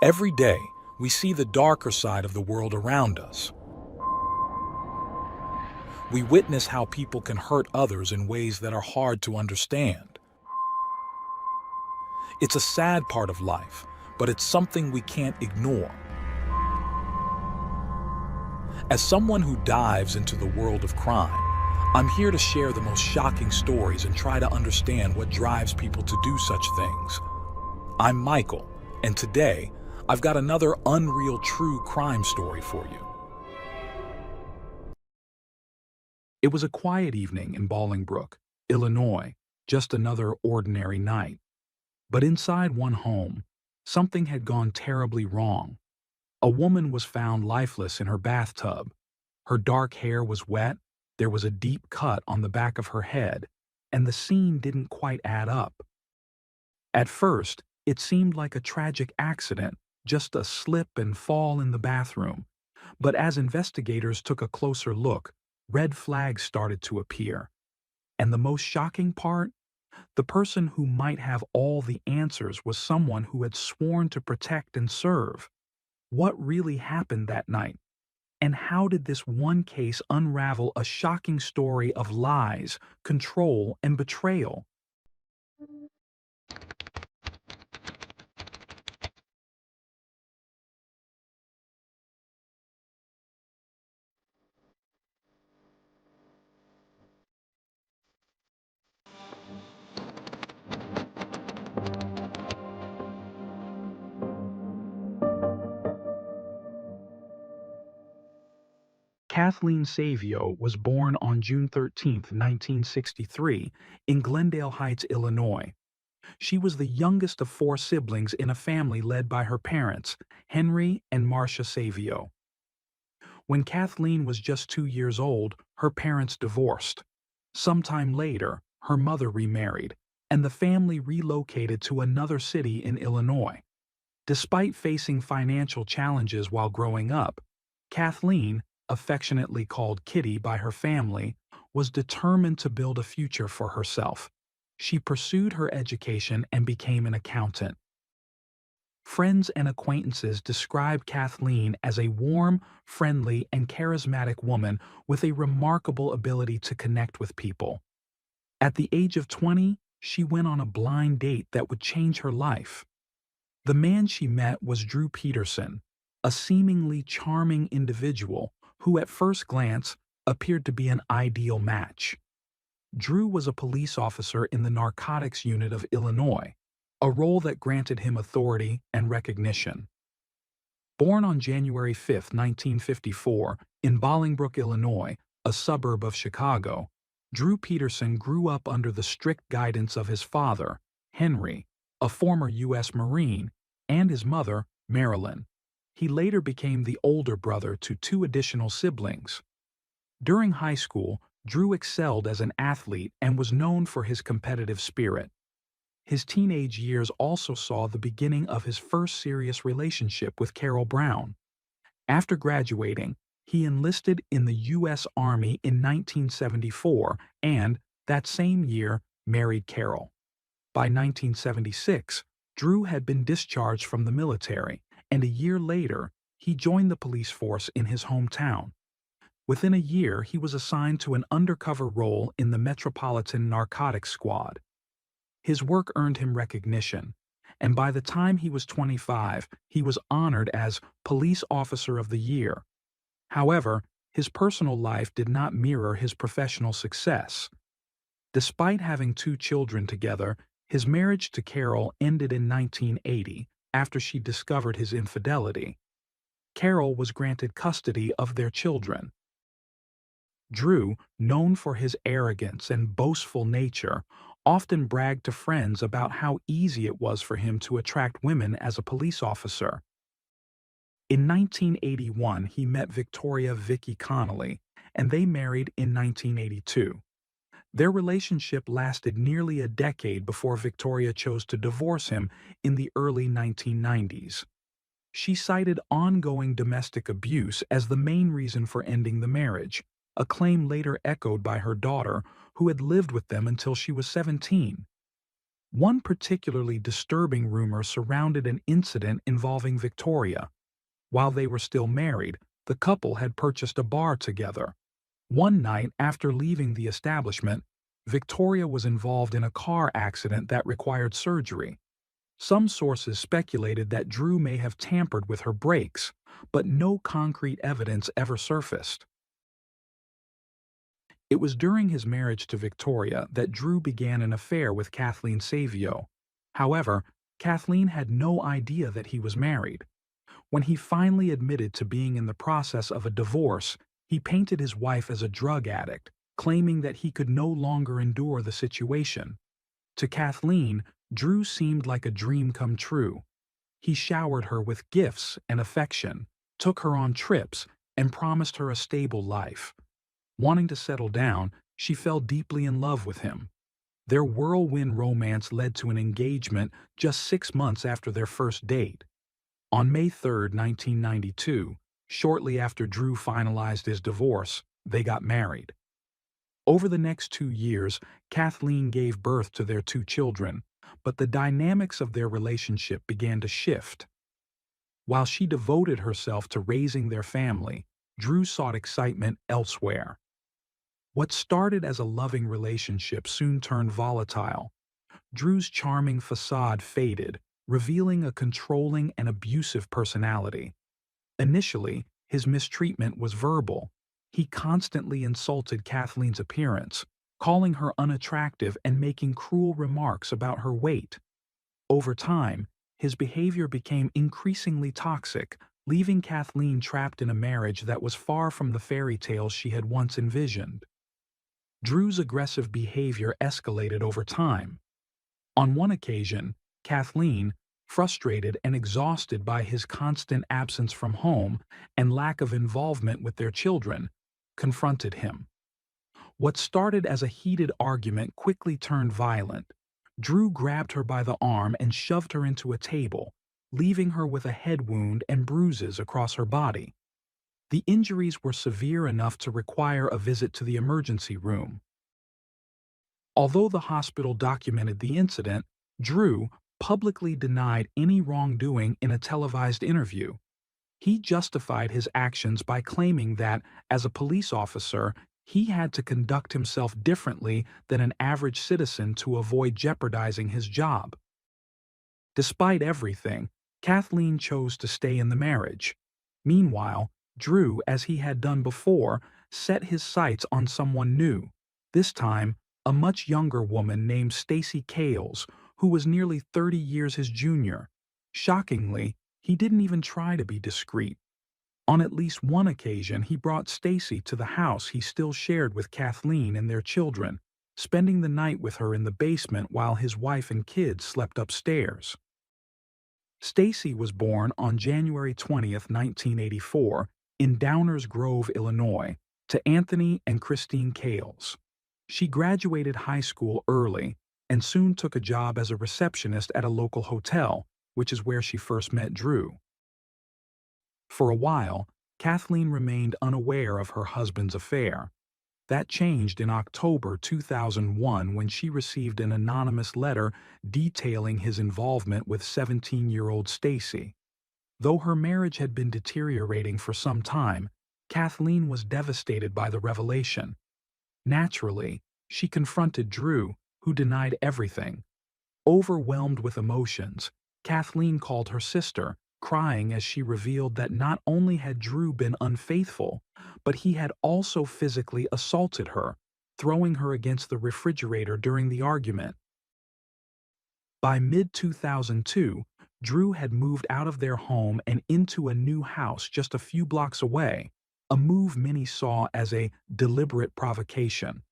Every day, we see the darker side of the world around us. We witness how people can hurt others in ways that are hard to understand. It's a sad part of life, but it's something we can't ignore. As someone who dives into the world of crime, I'm here to share the most shocking stories and try to understand what drives people to do such things. I'm Michael, and today, I've got another unreal true crime story for you. It was a quiet evening in Bolingbrook, Illinois, just another ordinary night. But inside one home, something had gone terribly wrong. A woman was found lifeless in her bathtub. Her dark hair was wet, there was a deep cut on the back of her head, and the scene didn't quite add up. At first, it seemed like a tragic accident, just a slip and fall in the bathroom. But as investigators took a closer look, red flags started to appear. And the most shocking part? The person who might have all the answers was someone who had sworn to protect and serve. What really happened that night? And how did this one case unravel a shocking story of lies, control, and betrayal? Kathleen Savio was born on June 13, 1963, in Glendale Heights, Illinois. She was the youngest of four siblings in a family led by her parents, Henry and Marcia Savio. When Kathleen was just 2 years old, her parents divorced. Sometime later, her mother remarried, and the family relocated to another city in Illinois. Despite facing financial challenges while growing up, Kathleen, affectionately called Kitty by her family, was determined to build a future for herself. She pursued her education and became an accountant. Friends and acquaintances describe Kathleen as a warm, friendly, and charismatic woman with a remarkable ability to connect with people. At the age of 20, she went on a blind date that would change her life. The man she met was Drew Peterson, a seemingly charming individual who at first glance appeared to be an ideal match. Drew was a police officer in the narcotics unit of Illinois, a role that granted him authority and recognition. Born on January 5, 1954, in Bolingbrook, Illinois, a suburb of Chicago, Drew Peterson grew up under the strict guidance of his father, Henry, a former U.S. Marine, and his mother, Marilyn. He later became the older brother to two additional siblings. During high school, Drew excelled as an athlete and was known for his competitive spirit. His teenage years also saw the beginning of his first serious relationship with Carol Brown. After graduating, he enlisted in the U.S. Army in 1974 and, that same year, married Carol. By 1976, Drew had been discharged from the military, and a year later, he joined the police force in his hometown. Within a year, he was assigned to an undercover role in the Metropolitan Narcotics Squad. His work earned him recognition, and by the time he was 25, he was honored as Police Officer of the Year. However, his personal life did not mirror his professional success. Despite having two children together, his marriage to Carol ended in 1980 after she discovered his infidelity. Carol was granted custody of their children. Drew, known for his arrogance and boastful nature, often bragged to friends about how easy it was for him to attract women as a police officer. In 1981, he met Victoria Vicky Connolly, and they married in 1982. Their relationship lasted nearly a decade before Victoria chose to divorce him in the early 1990s. She cited ongoing domestic abuse as the main reason for ending the marriage, a claim later echoed by her daughter, who had lived with them until she was 17. One particularly disturbing rumor surrounded an incident involving Victoria. While they were still married, the couple had purchased a bar together. One night after leaving the establishment, Victoria was involved in a car accident that required surgery. Some sources speculated that Drew may have tampered with her brakes, but no concrete evidence ever surfaced. It was during his marriage to Victoria that Drew began an affair with Kathleen Savio. However, Kathleen had no idea that he was married. When he finally admitted to being in the process of a divorce, he painted his wife as a drug addict, claiming that he could no longer endure the situation. To Kathleen, Drew seemed like a dream come true. He showered her with gifts and affection, took her on trips, and promised her a stable life. Wanting to settle down, she fell deeply in love with him. Their whirlwind romance led to an engagement just 6 months after their first date. On May 3, 1992, shortly after Drew finalized his divorce, they got married. Over the next 2 years, Kathleen gave birth to their 2 children, but the dynamics of their relationship began to shift. While she devoted herself to raising their family, Drew sought excitement elsewhere. What started as a loving relationship soon turned volatile. Drew's charming facade faded, revealing a controlling and abusive personality. Initially, his mistreatment was verbal. He constantly insulted Kathleen's appearance, calling her unattractive and making cruel remarks about her weight. Over time, his behavior became increasingly toxic, leaving Kathleen trapped in a marriage that was far from the fairy tales she had once envisioned. Drew's aggressive behavior escalated over time. On one occasion, Kathleen, frustrated and exhausted by his constant absence from home and lack of involvement with their children, confronted him. What started as a heated argument quickly turned violent. Drew grabbed her by the arm and shoved her into a table, leaving her with a head wound and bruises across her body. The injuries were severe enough to require a visit to the emergency room. Although the hospital documented the incident, Drew publicly denied any wrongdoing in a televised interview. He justified his actions by claiming that, as a police officer, he had to conduct himself differently than an average citizen to avoid jeopardizing his job. Despite everything, Kathleen chose to stay in the marriage. Meanwhile, Drew, as he had done before, set his sights on someone new, this time a much younger woman named Stacy Cales, who was nearly 30 years his junior. Shockingly, he didn't even try to be discreet. On at least one occasion, he brought Stacy to the house he still shared with Kathleen and their children, spending the night with her in the basement while his wife and kids slept upstairs. Stacy was born on January 20, 1984, in Downers Grove, Illinois, to Anthony and Christine Cales. She graduated high school early and soon took a job as a receptionist at a local hotel, which is where she first met Drew. For a while, Kathleen remained unaware of her husband's affair. That changed in October 2001 when she received an anonymous letter detailing his involvement with 17-year-old Stacy. Though her marriage had been deteriorating for some time, Kathleen was devastated by the revelation. Naturally, she confronted Drew, who denied everything. Overwhelmed with emotions, Kathleen called her sister, crying as she revealed that not only had Drew been unfaithful, but he had also physically assaulted her, throwing her against the refrigerator during the argument. By mid-2002, Drew had moved out of their home and into a new house just a few blocks away, a move many saw as a deliberate provocation.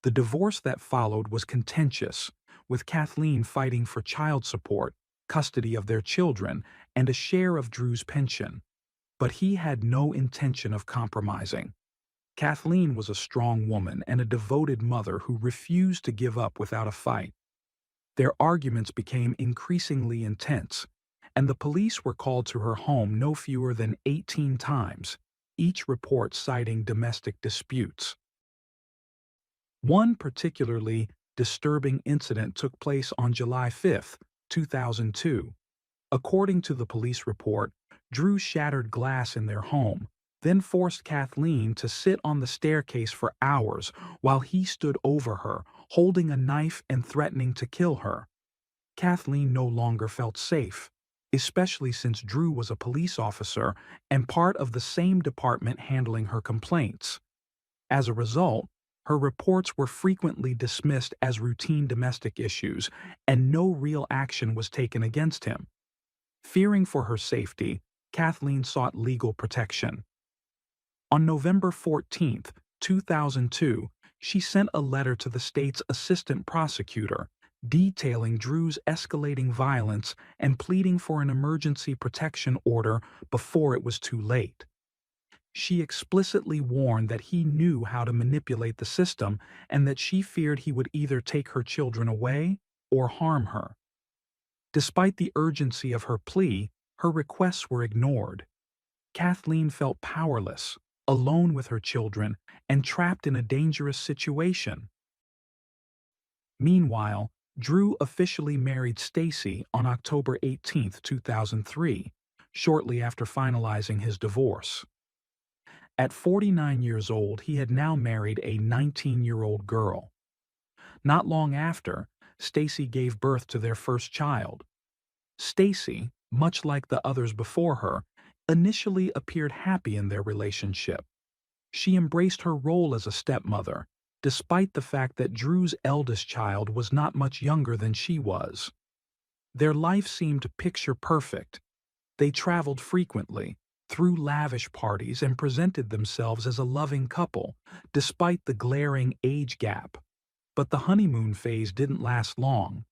The divorce that followed was contentious, with Kathleen fighting for child support, custody of their children, and a share of Drew's pension. But he had no intention of compromising. Kathleen was a strong woman and a devoted mother who refused to give up without a fight. Their arguments became increasingly intense, and the police were called to her home no fewer than 18 times, each report citing domestic disputes. One particularly disturbing incident took place on July 5, 2002. According to the police report, Drew shattered glass in their home, then forced Kathleen to sit on the staircase for hours while he stood over her, holding a knife and threatening to kill her. Kathleen no longer felt safe, especially since Drew was a police officer and part of the same department handling her complaints. As a result, her reports were frequently dismissed as routine domestic issues, and no real action was taken against him. Fearing for her safety, Kathleen sought legal protection. On November 14, 2002, she sent a letter to the state's assistant prosecutor, detailing Drew's escalating violence and pleading for an emergency protection order before it was too late. She explicitly warned that he knew how to manipulate the system and that she feared he would either take her children away or harm her. Despite the urgency of her plea, her requests were ignored. Kathleen felt powerless, alone with her children, and trapped in a dangerous situation. Meanwhile, Drew officially married Stacy on October 18, 2003, shortly after finalizing his divorce. At 49 years old, he had now married a 19-year-old girl. Not long after, Stacy gave birth to their first child. Stacy, much like the others before her, initially appeared happy in their relationship. She embraced her role as a stepmother, despite the fact that Drew's eldest child was not much younger than she was. Their life seemed picture perfect. They traveled frequently, threw lavish parties, and presented themselves as a loving couple, despite the glaring age gap. But the honeymoon phase didn't last long.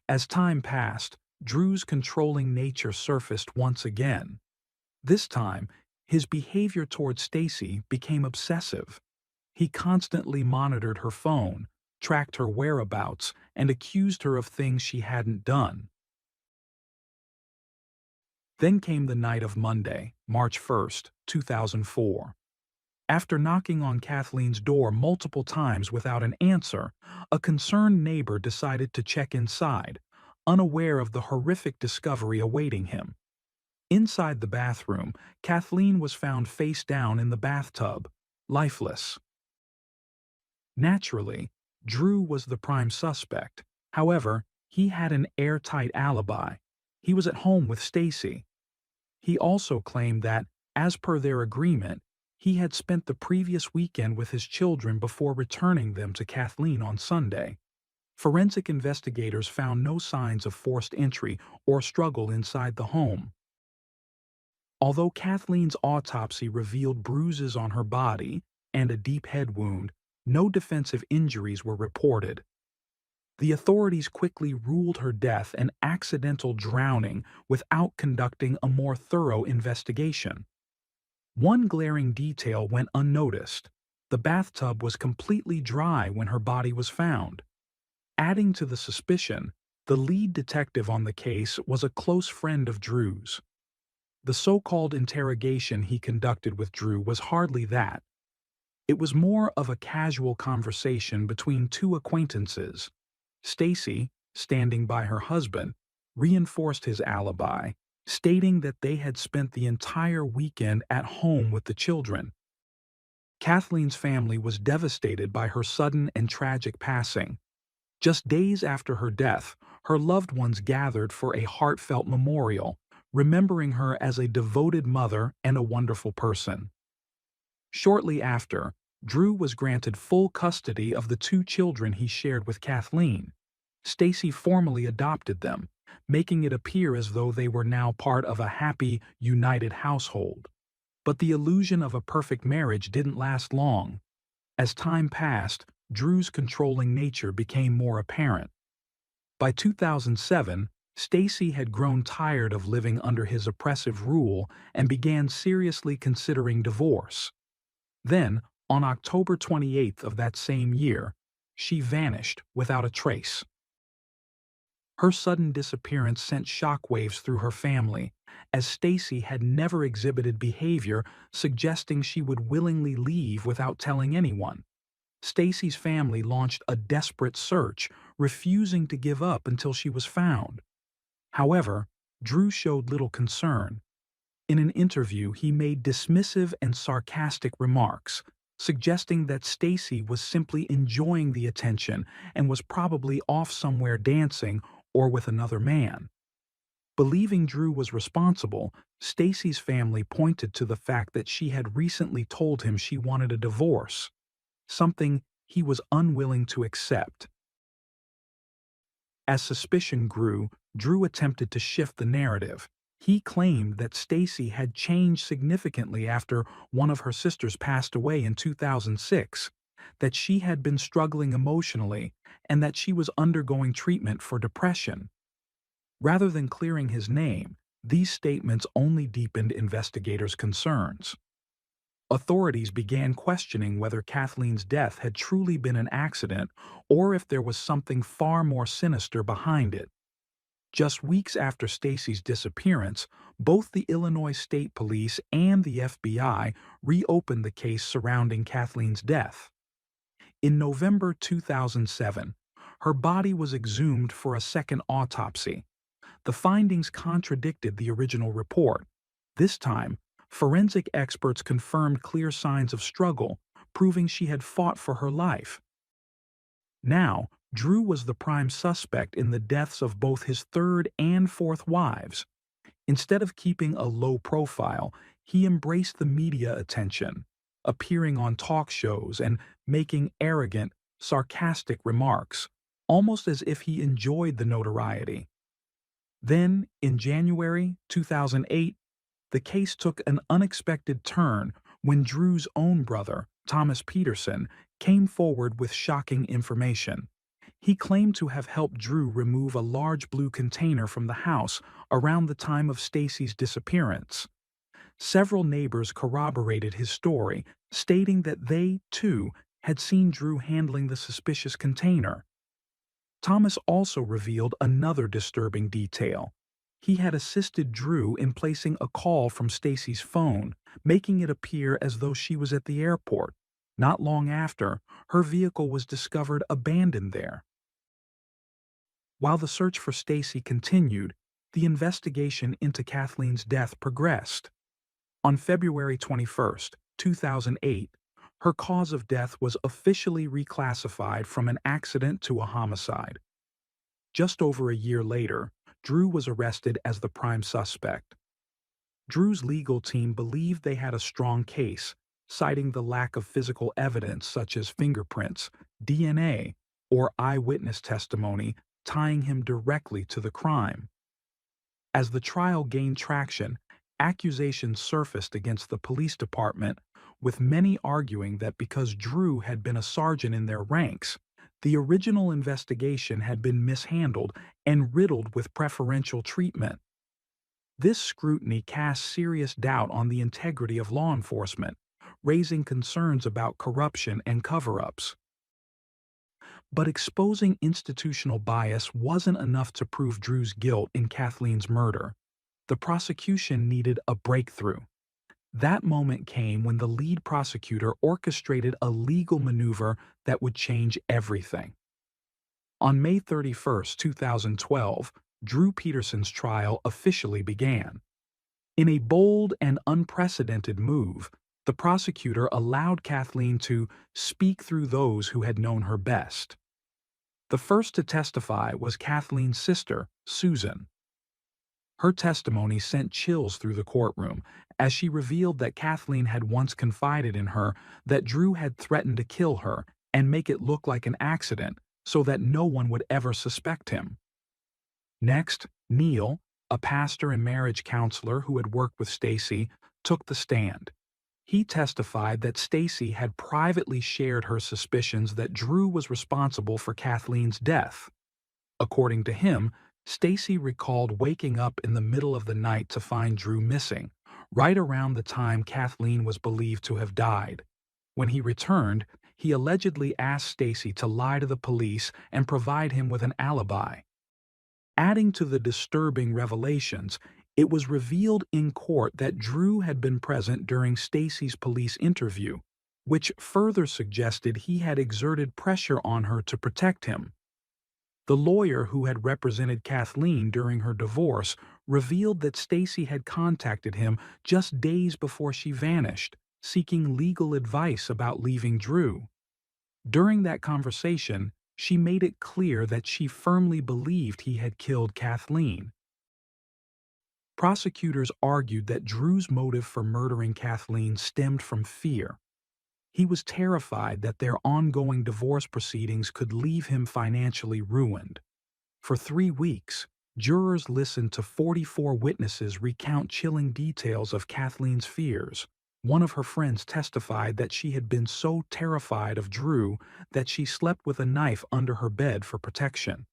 As time passed, Drew's controlling nature surfaced once again. This time, his behavior toward Stacy became obsessive. He constantly monitored her phone, tracked her whereabouts, and accused her of things she hadn't done. Then came the night of Monday, March 1, 2004. After knocking on Kathleen's door multiple times without an answer, a concerned neighbor decided to check inside, unaware of the horrific discovery awaiting him. Inside the bathroom, Kathleen was found face down in the bathtub, lifeless. Naturally, Drew was the prime suspect. However, he had an airtight alibi. He was at home with Stacy. He also claimed that, as per their agreement, he had spent the previous weekend with his children before returning them to Kathleen on Sunday. Forensic investigators found no signs of forced entry or struggle inside the home. Although Kathleen's autopsy revealed bruises on her body and a deep head wound, no defensive injuries were reported. The authorities quickly ruled her death an accidental drowning without conducting a more thorough investigation. One glaring detail went unnoticed. The bathtub was completely dry when her body was found. Adding to the suspicion, the lead detective on the case was a close friend of Drew's. The so-called interrogation he conducted with Drew was hardly that. It was more of a casual conversation between two acquaintances. Stacy, standing by her husband, reinforced his alibi, stating that they had spent the entire weekend at home with the children. Kathleen's family was devastated by her sudden and tragic passing. Just days after her death, her loved ones gathered for a heartfelt memorial, remembering her as a devoted mother and a wonderful person. Shortly after, Drew was granted full custody of the two children he shared with Kathleen. Stacy formally adopted them, making it appear as though they were now part of a happy, united household. But the illusion of a perfect marriage didn't last long. As time passed, Drew's controlling nature became more apparent. By 2007, Stacy had grown tired of living under his oppressive rule and began seriously considering divorce. Then, on October 28th of that same year, she vanished without a trace. Her sudden disappearance sent shockwaves through her family, as Stacy had never exhibited behavior suggesting she would willingly leave without telling anyone. Stacy's family launched a desperate search, refusing to give up until she was found. However, Drew showed little concern. In an interview, he made dismissive and sarcastic remarks, suggesting that Stacy was simply enjoying the attention and was probably off somewhere dancing or with another man. Believing Drew was responsible, Stacy's family pointed to the fact that she had recently told him she wanted a divorce, something he was unwilling to accept. As suspicion grew, Drew attempted to shift the narrative. He claimed that Stacy had changed significantly after one of her sisters passed away in 2006, that she had been struggling emotionally, and that she was undergoing treatment for depression. Rather than clearing his name, these statements only deepened investigators' concerns. Authorities began questioning whether Kathleen's death had truly been an accident or if there was something far more sinister behind it. Just weeks after Stacy's disappearance, both the Illinois State Police and the FBI reopened the case surrounding Kathleen's death. In November 2007, her body was exhumed for a second autopsy. The findings contradicted the original report. This time, forensic experts confirmed clear signs of struggle, proving she had fought for her life. Now, Drew was the prime suspect in the deaths of both his third and fourth wives. Instead of keeping a low profile, he embraced the media attention, appearing on talk shows and making arrogant, sarcastic remarks, almost as if he enjoyed the notoriety. Then, in January 2008, the case took an unexpected turn when Drew's own brother, Thomas Peterson, came forward with shocking information. He claimed to have helped Drew remove a large blue container from the house around the time of Stacy's disappearance. Several neighbors corroborated his story, stating that they, too, had seen Drew handling the suspicious container. Thomas also revealed another disturbing detail. He had assisted Drew in placing a call from Stacy's phone, making it appear as though she was at the airport. Not long after, her vehicle was discovered abandoned there. While the search for Stacy continued, the investigation into Kathleen's death progressed. On February 21, 2008, her cause of death was officially reclassified from an accident to a homicide. Just over a year later, Drew was arrested as the prime suspect. Drew's legal team believed they had a strong case, citing the lack of physical evidence such as fingerprints, DNA, or eyewitness testimony tying him directly to the crime. As the trial gained traction, accusations surfaced against the police department, with many arguing that because Drew had been a sergeant in their ranks, the original investigation had been mishandled and riddled with preferential treatment. This scrutiny cast serious doubt on the integrity of law enforcement, raising concerns about corruption and cover-ups. But exposing institutional bias wasn't enough to prove Drew's guilt in Kathleen's murder. The prosecution needed a breakthrough. That moment came when the lead prosecutor orchestrated a legal maneuver that would change everything. On May 31, 2012, Drew Peterson's trial officially began. In a bold and unprecedented move, the prosecutor allowed Kathleen to speak through those who had known her best. The first to testify was Kathleen's sister, Susan. Her testimony sent chills through the courtroom as she revealed that Kathleen had once confided in her that Drew had threatened to kill her and make it look like an accident so that no one would ever suspect him. Next, Neil, a pastor and marriage counselor who had worked with Stacy, took the stand. He testified that Stacy had privately shared her suspicions that Drew was responsible for Kathleen's death. According to him, Stacy recalled waking up in the middle of the night to find Drew missing, right around the time Kathleen was believed to have died. When he returned, he allegedly asked Stacy to lie to the police and provide him with an alibi. Adding to the disturbing revelations, it was revealed in court that Drew had been present during Stacy's police interview, which further suggested he had exerted pressure on her to protect him. The lawyer who had represented Kathleen during her divorce revealed that Stacy had contacted him just days before she vanished, seeking legal advice about leaving Drew. During that conversation, she made it clear that she firmly believed he had killed Kathleen. Prosecutors argued that Drew's motive for murdering Kathleen stemmed from fear. He was terrified that their ongoing divorce proceedings could leave him financially ruined. For 3 weeks, jurors listened to 44 witnesses recount chilling details of Kathleen's fears. One of her friends testified that she had been so terrified of Drew that she slept with a knife under her bed for protection.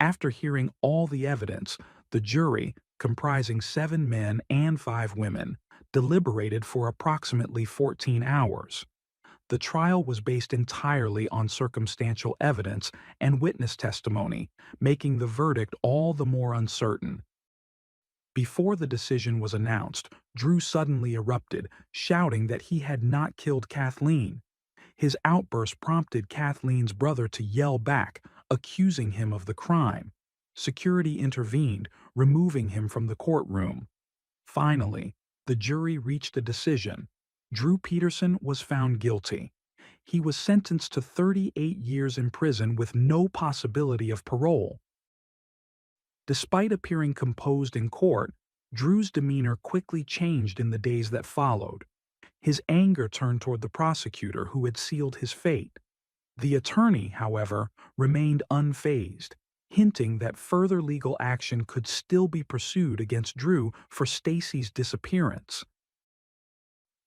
After hearing all the evidence, the jury, comprising 7 men and 5 women, deliberated for approximately 14 hours. The trial was based entirely on circumstantial evidence and witness testimony, making the verdict all the more uncertain. Before the decision was announced, Drew suddenly erupted, shouting that he had not killed Kathleen. His outburst prompted Kathleen's brother to yell back, accusing him of the crime. Security intervened, removing him from the courtroom. Finally, the jury reached a decision. Drew Peterson was found guilty. He was sentenced to 38 years in prison with no possibility of parole. Despite appearing composed in court, Drew's demeanor quickly changed in the days that followed. His anger turned toward the prosecutor who had sealed his fate. The attorney, however, remained unfazed, hinting that further legal action could still be pursued against Drew for Stacy's disappearance.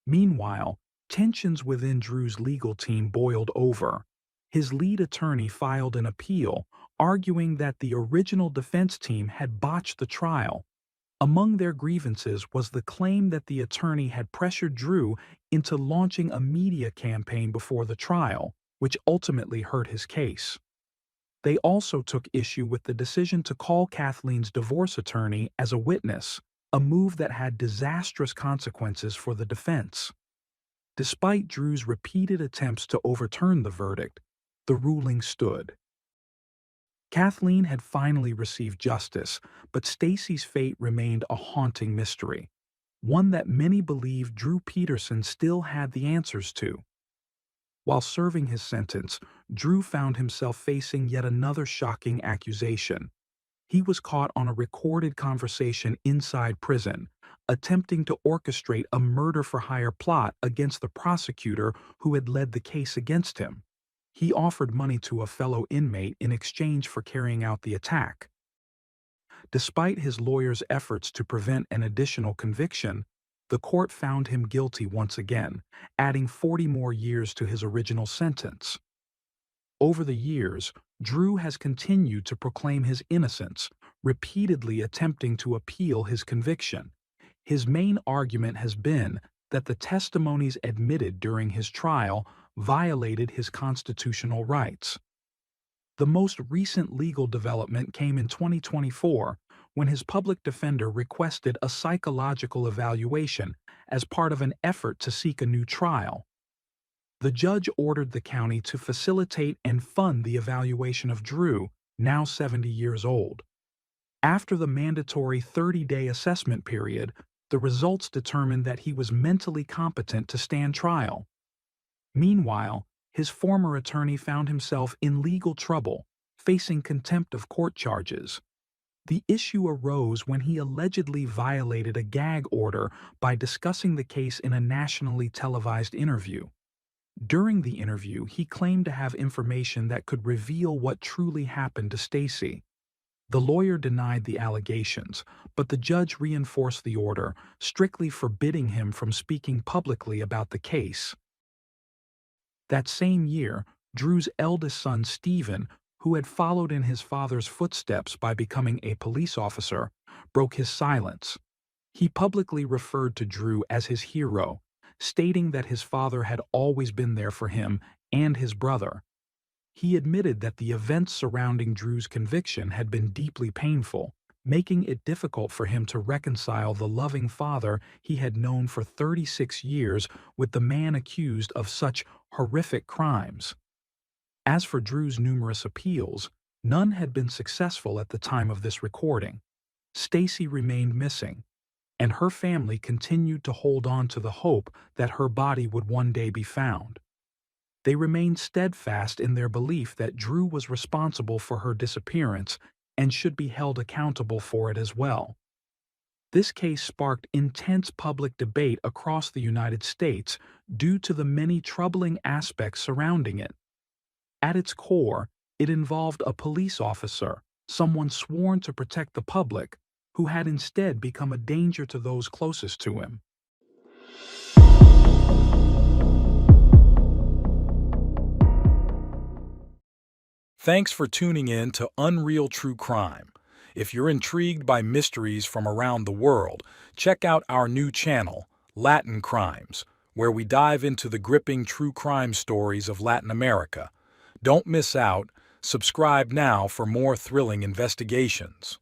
Meanwhile, tensions within Drew's legal team boiled over. His lead attorney filed an appeal, arguing that the original defense team had botched the trial. Among their grievances was the claim that the attorney had pressured Drew into launching a media campaign before the trial, which ultimately hurt his case. They also took issue with the decision to call Kathleen's divorce attorney as a witness, a move that had disastrous consequences for the defense. Despite Drew's repeated attempts to overturn the verdict, the ruling stood. Kathleen had finally received justice, but Stacy's fate remained a haunting mystery, one that many believed Drew Peterson still had the answers to. While serving his sentence, Drew found himself facing yet another shocking accusation. He was caught on a recorded conversation inside prison, attempting to orchestrate a murder-for-hire plot against the prosecutor who had led the case against him. He offered money to a fellow inmate in exchange for carrying out the attack. Despite his lawyer's efforts to prevent an additional conviction, the court found him guilty once again, adding 40 more years to his original sentence. Over the years, Drew has continued to proclaim his innocence, repeatedly attempting to appeal his conviction. His main argument has been that the testimonies admitted during his trial violated his constitutional rights. The most recent legal development came in 2024 when his public defender requested a psychological evaluation as part of an effort to seek a new trial. The judge ordered the county to facilitate and fund the evaluation of Drew, now 70 years old. After the mandatory 30-day assessment period, the results determined that he was mentally competent to stand trial. Meanwhile, his former attorney found himself in legal trouble, facing contempt of court charges. The issue arose when he allegedly violated a gag order by discussing the case in a nationally televised interview. During the interview, he claimed to have information that could reveal what truly happened to Stacy. The lawyer denied the allegations, but the judge reinforced the order, strictly forbidding him from speaking publicly about the case. That same year, Drew's eldest son, Stephen, who had followed in his father's footsteps by becoming a police officer, broke his silence. He publicly referred to Drew as his hero, stating that his father had always been there for him and his brother. He admitted that the events surrounding Drew's conviction had been deeply painful, making it difficult for him to reconcile the loving father he had known for 36 years with the man accused of such horrific crimes. As for Drew's numerous appeals, none had been successful at the time of this recording. Stacy remained missing, and her family continued to hold on to the hope that her body would one day be found. They remained steadfast in their belief that Drew was responsible for her disappearance and should be held accountable for it as well. This case sparked intense public debate across the United States due to the many troubling aspects surrounding it. At its core, it involved a police officer, someone sworn to protect the public, who had instead become a danger to those closest to him. Thanks for tuning in to Unreal True Crime. If you're intrigued by mysteries from around the world, check out our new channel, Latin Crimes, where we dive into the gripping true crime stories of Latin America. Don't miss out. Subscribe now for more thrilling investigations.